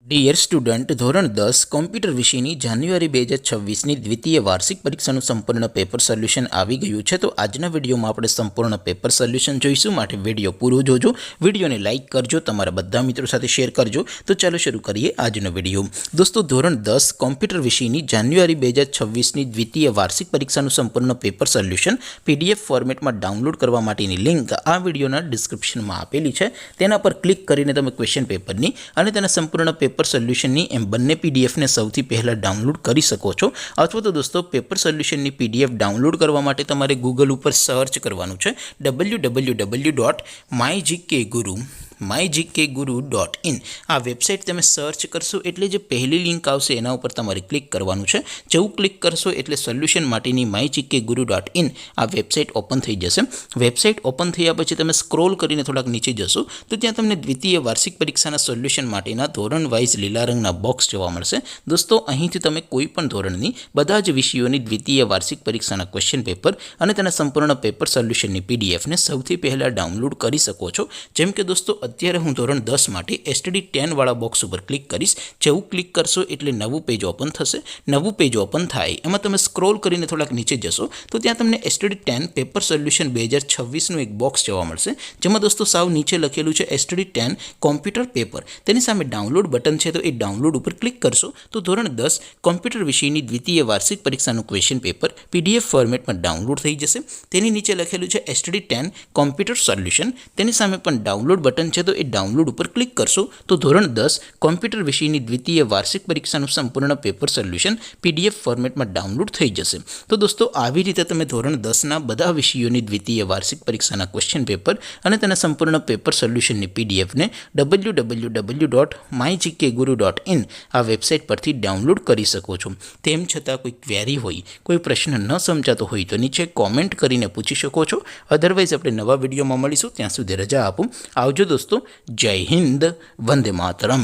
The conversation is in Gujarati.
ડિયર સ્ટુડન્ટ, ધોરણ 10 કોમ્પ્યુટર વિષયની જાન્યુઆરી 2026ની દ્વિતીય વાર્ષિક પરીક્ષાનું સંપૂર્ણ પેપર સોલ્યુશન આવી ગયું છે. તો આજના વિડીયોમાં આપણે સંપૂર્ણ પેપર સોલ્યુશન જોઈશું. માટે વિડીયો પૂરો જોજો, વિડીયોને લાઇક કરજો, તમારા બધા મિત્રો સાથે શેર કરજો. તો ચાલો શરૂ કરીએ આજનો વિડીયો. દોસ્તો, ધોરણ 10 કોમ્પ્યુટર વિષયની જાન્યુઆરી 2026ની દ્વિતીય વાર્ષિક પરીક્ષાનું સંપૂર્ણ પેપર સોલ્યુશન PDF ફોર્મેટમાં ડાઉનલોડ કરવા માટેની લિંક આ વિડીયોના ડિસ્ક્રિપ્શનમાં આપેલી છે. તેના પર ક્લિક કરીને તમે ક્વેશ્ચન પેપરની અને તેના સંપૂર્ણ પેપર સોલ્યુશનની એમ બંને પીડીએફને સૌથી પહેલાં ડાઉનલોડ કરી શકો છો. અથવા તો દોસ્તો, પેપર સોલ્યુશનની PDF ડાઉનલોડ કરવા માટે તમારે ગૂગલ ઉપર સર્ચ કરવાનું છે www.mygkguru.in. આ વેબસાઇટ તમે સર્ચ કરશો એટલે જે પહેલી લિંક આવશે એના ઉપર તમારે ક્લિક કરવાનું છે. જેવું ક્લિક કરશો એટલે સોલ્યુશન માટેની mygkguru.in આ વેબસાઇટ ઓપન થઈ જશે. વેબસાઇટ ઓપન થયા પછી તમે સ્ક્રોલ કરીને થોડાક નીચે જશો તો ત્યાં તમને દ્વિતીય વાર્ષિક પરીક્ષાના સોલ્યુશન માટેના ધોરણ વાઇઝ લીલા રંગના બોક્સ જોવા મળશે. દોસ્તો, અહીંથી તમે કોઈ પણ ધોરણની બધા જ વિષયોની દ્વિતીય વાર્ષિક પરીક્ષાના ક્વેશ્ચન પેપર અને તેના સંપૂર્ણ પેપર સોલ્યુશનની PDFને સૌથી પહેલાં ડાઉનલોડ કરી શકો છો. જેમ કે દોસ્તો, અત્યારે હું ધોરણ 10 માટે STD10 વાળા બોક્સ ઉપર ક્લિક કરીશ. જેવું ક્લિક કરશો એટલે નવું પેજ ઓપન થશે. નવું પેજ ઓપન થાય એમાં તમે સ્ક્રોલ કરીને થોડાક નીચે જશો તો ત્યાં તમને STD10 પેપર સોલ્યુશન 2026નું એક બોક્સ જોવા મળશે. જેમાં દોસ્તો સાવ નીચે લખેલું છે STD10 કોમ્પ્યુટર પેપર. તેની સામે ડાઉનલોડ બટન છે, તો એ ડાઉનલોડ ઉપર ક્લિક કરશો તો ધોરણ 10 કોમ્પ્યુટર વિષયની દ્વિતીય વાર્ષિક પરીક્ષાનું ક્વેશ્ચન પેપર PDF ફોર્મેટમાં ડાઉનલોડ થઈ જશે. તેની નીચે લખેલું છે STD10 કોમ્પ્યુટર સોલ્યુશન. તેની સામે પણ ડાઉનલોડ બટન છે, તો એ ડાઉનલોડ ઉપર ક્લિક કરશો તો ધોરણ 10 કોમ્પ્યુટર વિષયની દ્વિતીય વાર્ષિક પરીક્ષાનું સંપૂર્ણ પેપર સોલ્યુશન PDF ફોર્મેટમાં ડાઉનલોડ થઈ જશે. તો દોસ્તો, આવી રીતે તમે ધોરણ 10ના બધા વિષયોની દ્વિતીય વાર્ષિક પરીક્ષાના ક્વેશ્ચન પેપર અને તેના સંપૂર્ણ પેપર સોલ્યુશનની PDFને www.mygkguru.in આ વેબસાઇટ પરથી ડાઉનલોડ કરી શકો છો. તેમ છતાં કોઈ ક્વેરી હોય, કોઈ પ્રશ્ન ન સમજાતો હોય તો નીચે કોમેન્ટ કરીને પૂછી શકો છો. અધરવાઇઝ આપણે નવા વિડીયોમાં મળીશું. ત્યાં સુધી રજા આપો. આવજો દોસ્તો. જય હિન્દ. વંદે માતરમ.